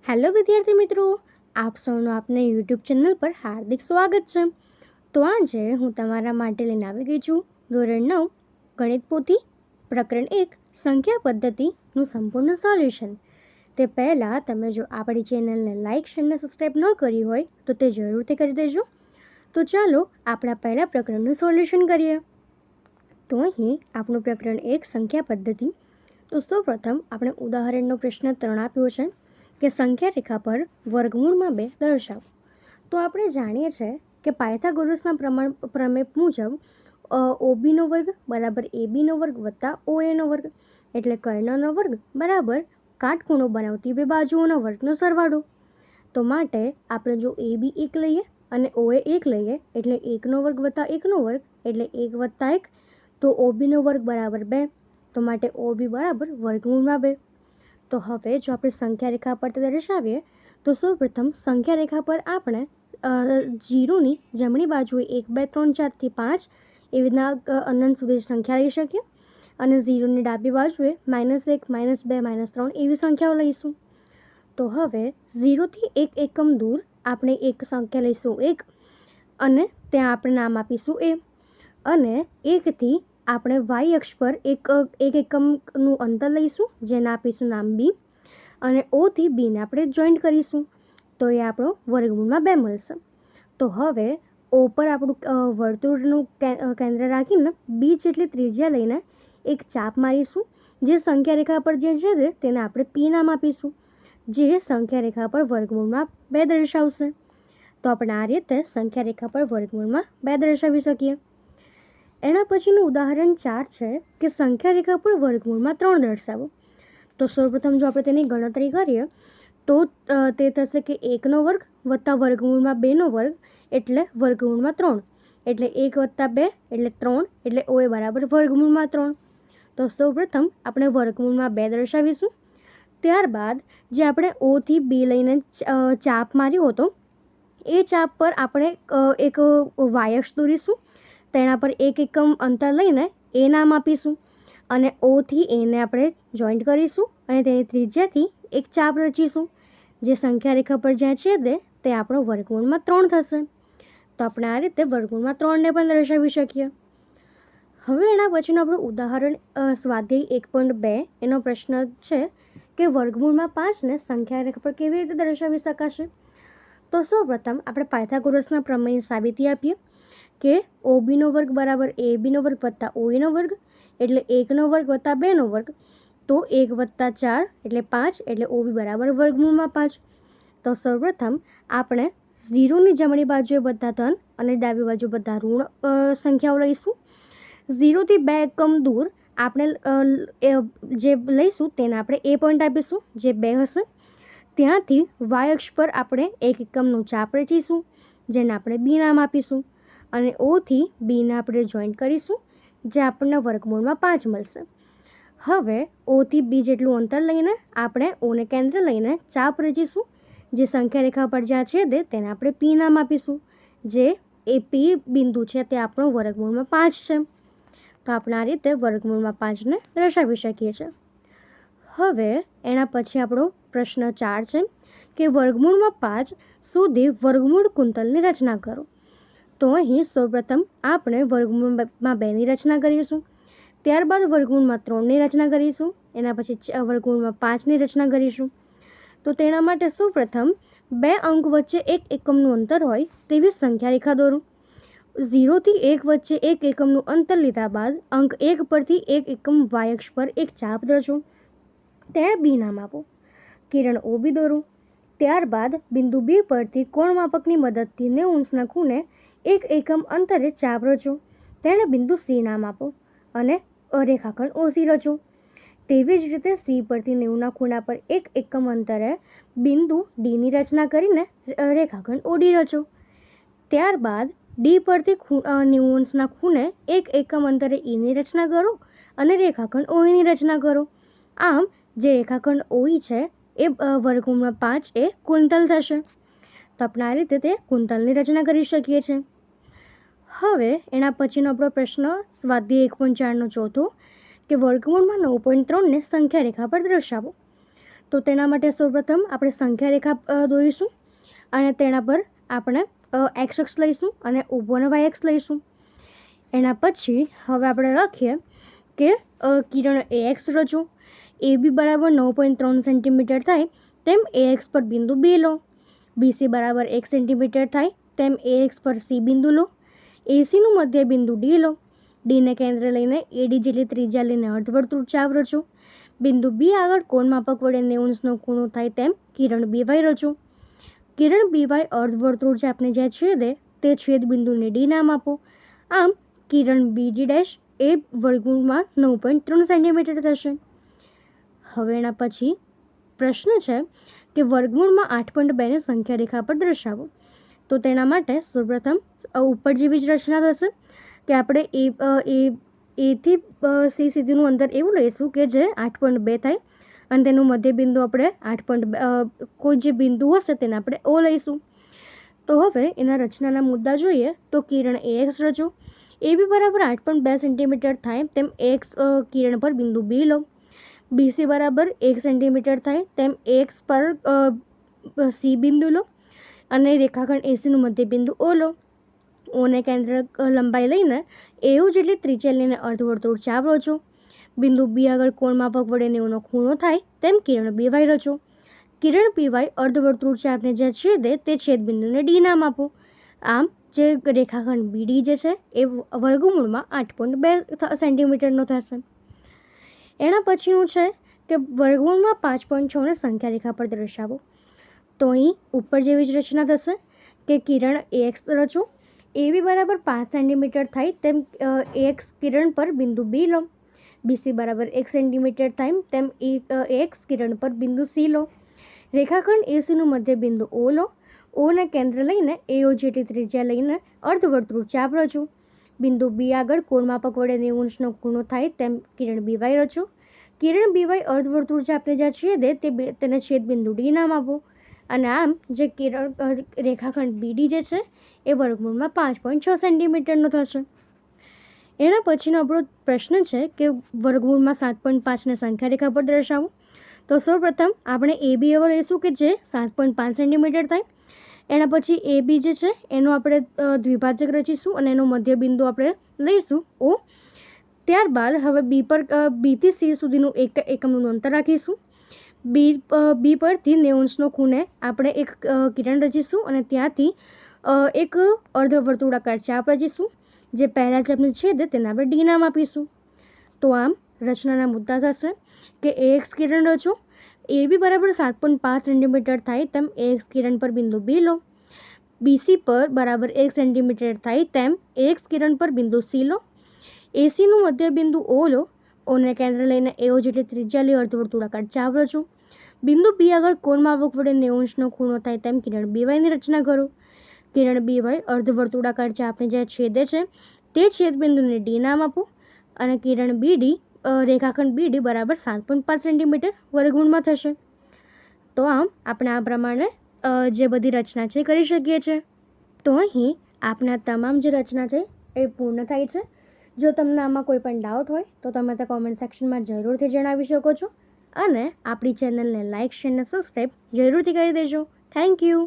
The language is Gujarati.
હેલો વિદ્યાર્થી મિત્રો, આપ સૌનું આપને યુટ્યુબ ચેનલ પર હાર્દિક સ્વાગત છે. તો આજે હું તમારા માટે લઈને આવી ગઈ છું ધોરણ 9 ગણિત પોથી પ્રકરણ 1 સંખ્યા પદ્ધતિનું સંપૂર્ણ સોલ્યુશન. તે પહેલાં તમે જો આપણી ચેનલને લાઇક શેર અને સબસ્ક્રાઈબ ન કરી હોય તો તે જરૂરથી કરી દેજો. તો ચાલો આપણા પહેલા પ્રકરણનું સોલ્યુશન કરીએ. તો અહીં આપણું પ્રકરણ 1 સંખ્યા પદ્ધતિ. તો સૌપ્રથમ આપણે ઉદાહરણનો પ્રશ્ન 3 આપ્યો છે કે સંખ્યા રેખા પર વર્ગમૂળમાં 2 દર્શાવો. તો આપણે જાણીએ છીએ કે પાયથાગોરસના પ્રમેય મુજબ OBનો વર્ગ બરાબર ABનો વર્ગ વત્તા OAનો વર્ગ એટલે કર્ણનો વર્ગ બરાબર કાટખૂણો બનાવતી બે બાજુઓનો વર્ગનો સરવાળો. તો માટે આપણે જો AB 1 લઈએ અને OA 1 લઈએ એટલે 1નો વર્ગ વત્તા 1નો વર્ગ એટલે 1 વત્તા 1, તો OBનો વર્ગ બરાબર 2. તો માટે OB બરાબર વર્ગમૂળમાં 2. તો હવે જો આપણે સંખ્યા રેખા પર દર્શાવીએ તો સૌપ્રથમ સંખ્યા રેખા પર આપણે 0ની જમણી બાજુએ 1 2 3 4 થી 5 એવી રીતના અનંત સુધી સંખ્યા લઈ શકીએ અને 0ની ડાબી બાજુએ -1 -2 -3 એવી સંખ્યાઓ લઈશું. તો હવે 0થી 1 એકમ દૂર આપણે એક સંખ્યા લઈશું 1 અને ત્યાં આપણે નામ આપીશું A, અને 1થી આપણે y અક્ષ પર એક એકમનું અંતર લઈશું જેને આપીશું નામ B, અને O થી Bને આપણે જોઈન્ટ કરીશું તો એ આપણો વર્ગમૂળમાં 2 મળશે. તો હવે O પર આપણું વર્તુળનું કેન્દ્ર રાખીને B જેટલી ત્રિજ્યા લઈને એક ચાપ મારીશું જે સંખ્યા રેખા પર જે છે તેને આપણે P નામ આપીશું જે સંખ્યા રેખા પર વર્ગમૂળમાં 2 દર્શાવશે. તો આપણે આ રીતે સંખ્યા રેખા પર વર્ગમૂળમાં 2 દર્શાવી શકીએ. એના પછીનું ઉદાહરણ 4 છે કે સંખ્યા રેખા પર વર્ગમૂળમાં 3 દર્શાવો. તો સૌપ્રથમ જો આપણે તેની ગણતરી કરીએ તો તે થશે કે 1નો વર્ગ વત્તા વર્ગમૂળમાં 2નો વર્ગ એટલે વર્ગમૂળમાં 3 એટલે 1 વત્તા 2 એટલે 3 એટલે OA બરાબર વર્ગમૂળમાં 3. તો સૌપ્રથમ આપણે વર્ગમૂળમાં 2 દર્શાવીશું. ત્યારબાદ જે આપણે O થી B લઈને ચાપ માર્યો હતો એ ચાપ પર આપણે એક y અક્ષ દોરીશું. તેના પર એક એકમ અંતર લઈને A નામ આપીશું અને O થી Aને આપણે જોઈન્ટ કરીશું અને તેની ત્રિજ્યાથી એક ચાપ રચીશું જે સંખ્યા રેખા પર જ્યાં છેદે તે આપણો વર્ગમૂળમાં 3 થશે. તો આપણે આ રીતે વર્ગમૂળમાં 3ને પણ દર્શાવી શકીએ. હવે એના પછીનું આપણું ઉદાહરણ સ્વાધ્યાય 1.2 એનો પ્રશ્ન છે કે વર્ગમૂળમાં 5ને સંખ્યા રેખા પર કેવી રીતે દર્શાવી શકાશે. તો સૌપ્રથમ આપણે પાયથાગોરસના પ્રમેયની સાબિતી આપીએ કે OBનો વર્ગ બરાબર ABનો વર્ગ વત્તા OAનો વર્ગ એટલે 1નો વર્ગ વત્તા 2નો વર્ગ, તો 1 વત્તા 4 એટલે 5 એટલે OB બરાબર વર્ગમૂળમાં 5. તો સૌપ્રથમ આપણે 0ની જમણી બાજુએ બધા ધન અને ડાબી બાજુ બધા ઋણ સંખ્યાઓ લઈશું. 0થી 2 એકમ દૂર આપણે જે લઈશું તેને આપણે A પોઈન્ટ આપીશું જે 2 હશે. ત્યાંથી y અક્ષ પર આપણે એક એકમનું ચાપ રચીશું જેને આપણે B નામ આપીશું અને O થી Bને આપણે જોઈન્ટ કરીશું જે આપણને વર્ગમૂળમાં 5 મળશે. હવે O થી B જેટલું અંતર લઈને આપણે Oને કેન્દ્ર લઈને ચાપ રચીશું જે સંખ્યા રેખા પર જ્યાં છેદે તેને આપણે P નામ આપીશું જે એ P બિંદુ છે તે આપણો વર્ગમૂળમાં 5 છે. તો આપણે આ રીતે વર્ગમૂળમાં 5ને દર્શાવી શકીએ છીએ. હવે એના પછી આપણો પ્રશ્ન 4 છે કે વર્ગમૂળમાં 5 સુધી વર્ગમૂળ કુંતલની રચના કરો. તો અહીં સૌપ્રથમ આપણે વર્ગમૂળમાં 2ની રચના કરીશું, ત્યારબાદ વર્ગમૂળમાં 3ની રચના કરીશું, એના પછી વર્ગમૂળમાં 5ની રચના કરીશું. તો તેના માટે સૌપ્રથમ 2 અંક વચ્ચે એક એકમનું અંતર હોય તેવી સંખ્યા રેખા દોરું. 0થી 1 વચ્ચે એક એકમનું અંતર લીધા બાદ અંક 1 પરથી એક એકમ y અક્ષ પર એક ચાપ રચો. તેને B નામ આપો. કિરણ OB દોરું. ત્યારબાદ બિંદુ B પરથી કોણ માપકની મદદથી 90 ખૂણે એક એકમ અંતરે ચાપ રચો. તેને બિંદુ C નામ આપો અને રેખાખંડ OC રચો. તેવી જ રીતે C પરથી 90 ખૂણા પર એક એકમ અંતરે બિંદુ Dની રચના કરીને રેખાખંડ OD રચો. ત્યારબાદ D પરથી 90 ખૂણે એક એકમ અંતરે Eની રચના કરો અને રેખાખંડ OEની રચના કરો. આમ જે રેખાખંડ OE છે એ વર્ગમૂળમાં 5 એ કુંતલ થશે. તો આપણે આ રીતે તે કુંતલની રચના કરી શકીએ છીએ. હવે એના પછીનો આપણો પ્રશ્ન સ્વાધ્યાય 1.4નો ચોથો કે વર્ગમૂળમાં 9.3ને સંખ્યા રેખા પર દર્શાવો. તો તેના માટે સૌપ્રથમ આપણે સંખ્યા રેખા દોરીશું અને તેના પર આપણે એક્સ અક્ષ લઈશું અને ઊભો અને વાય અક્ષ લઈશું. એના પછી હવે આપણે લખીએ કે કિરણ એ એક્સ રચો. એ બી બરાબર 9.3 સેન્ટીમીટર થાય તેમ એ એક્સ પર બિંદુ બી લો. બીસી બરાબર 1 સેન્ટીમીટર થાય તેમ એ એક્સ પર સી બિંદુ લો. એસીનું મધ્ય બિંદુ ડી લો. ડીને કેન્દ્ર લઈને એડી જેટલી ત્રિજ્યા લઈને અર્ધવર્તુળ ચાપ રચો. બિંદુ બી આગળ કોણ માપક વડે 90°નો ખૂણો થાય તેમ કિરણ બી વાય રચો. કિરણ બી વાય અર્ધવર્તુળ ચાપને જ્યાં છેદે તે છેદ બિંદુને ડી નામ આપો. આમ કિરણ બી ડી ડેશ એ વર્ગમૂળમાં 9.3 સેન્ટીમીટર થશે. હવે એના પછી પ્રશ્ન છે કે વર્ગમૂળમાં 8.2ને સંખ્યા રેખા પર દર્શાવો. તો તેના માટે સૌપ્રથમ ઉપર જેવી જ રચના થશે કે આપણે એથી સી સુધીનું અંતર એવું લઈશું કે જે 8.2 થાય અને તેનું મધ્ય બિંદુ આપણે 8.2 કોઈ જે બિંદુ હશે તેને આપણે ઓ લઈશું. તો હવે એના રચનાના મુદ્દા જોઈએ તો કિરણ એ એક્સ રચો. એ બી બરાબર 8.2 સેન્ટીમીટર થાય તેમ એક્સ કિરણ પર બિંદુ બી લો. બીસી બરાબર 1 સેન્ટીમીટર થાય તેમ એક્સ પર સી બિંદુ લો અને રેખાખંડ એસીનું મધ્ય બિંદુ ઓ લો. ઓને કેન્દ્ર લંબાઈ લઈને એવું જેટલી ત્રિજ્યા લઈને અર્ધવર્તુળ ચાપ રચો. બિંદુ બી આગળ કોણ માપક વડે 90°નો ખૂણો થાય તેમ કિરણ બી વાય રચો. કિરણ બી વાય અર્ધવર્તુળ ચાપને જ્યાં છેદે તે છેદ બિંદુને ડી નામ આપો. આમ જે રેખાખંડ બીડી જે છે એ વર્ગમૂળમાં 8.2 સેન્ટીમીટરનો થશે. એના પછીનું છે કે વર્ગમૂળમાં 5.6ને સંખ્યા રેખા પર દર્શાવો. તો અહીં ઉપર જેવી જ રચના થશે કે કિરણ એ એક્સ રચો. એ બી બરાબર 5 સેન્ટીમીટર થાય તેમ એક્સ કિરણ પર બિંદુ બી લો. બીસી બરાબર 1 સેન્ટીમીટર થાય તેમ એક્સ કિરણ પર બિંદુ સી લો. રેખાખંડ એસીનું મધ્ય બિંદુ ઓ લો. ઓને કેન્દ્ર લઈને એઓ જેટલી ત્રિજ્યા લઈને અર્ધવર્તુળ ચાપ રચો. બિંદુ બી આગળ કોણ માપક વડે 90°નો ખૂણો થાય તેમ કિરણ બી વાય રચો. કિરણ બી વાય અર્ધવર્તુળ ચાપને જ્યાં છેદે તેને છેદ બિંદુ ડી નામ આપો. અને આમ જે કિરણ રેખાખંડ બીડી જે છે એ વર્ગમૂળમાં 5.6 સેન્ટીમીટરનો થશે. એના પછીનો આપણો પ્રશ્ન છે કે વર્ગમૂળમાં 7.5ને સંખ્યા રેખા પર દર્શાવો. તો સૌપ્રથમ આપણે એ બી એવો લઈશું કે જે 7.5 સેન્ટીમીટર થાય. એના પછી એ બી જે છે એનો આપણે દ્વિભાજક રચીશું અને એનો મધ્ય બિંદુ આપણે લઈશું ઓ. ત્યારબાદ હવે બીથી સી સુધીનું એકમનું અંતર રાખીશું. બી પરથી 90°નો ખૂણે આપણે એક કિરણ રચીશું અને ત્યાંથી એક અર્ધવર્તુળાકાર ચાપ રચીશું. જે પહેલા ચાપને છેદે તેને આપણે ડી નામ આપીશું. તો આમ રચનાના મુદ્દા થશે કે એ એક્સ કિરણ રચો. એ બી બરાબર 7.5 સેન્ટીમીટર થાય તેમ એ એક્સ કિરણ પર બિંદુ બી લો. બીસી પર બરાબર 1 સેન્ટીમીટર થાય તેમ એ એક્સ કિરણ પર બિંદુ સી લો. એસીનું મધ્ય બિંદુ ઓ લો. ઓને કેન્દ્ર લઈને એઓ જેટલી ત્રિજ્યા લઈ અર્ધવર્તુળાકાર ચાપ રચો. બિંદુ બી આગળ કોણ માપક વડે 90°નો ખૂણો થાય તેમ કિરણ બી વાયની રચના કરો. કિરણ બી વાય અર્ધવર્તુળાકાર ચાપને જ્યાં છેદે છે તે છેદ બિંદુને ડી નામ આપો. અને કિરણ બીડી રેખાખંડ બીડી બરાબર 7.5 સેન્ટીમીટર વર્ગમૂળમાં થશે. તો આમ આપણે આ પ્રમાણે જે બધી રચના છે કરી શકીએ છીએ. તો અહીં આપણા તમામ જે રચના છે એ પૂર્ણ થાય છે. જો તમને આમાં કોઈ પણ ડાઉટ હોય તો તમે તે કોમેન્ટ સેક્શનમાં જરૂરથી જણાવી શકો છો અને આપણી ચેનલને લાઇક શેર અને સબસ્ક્રાઈબ જરૂરથી કરી દેજો. Thank you.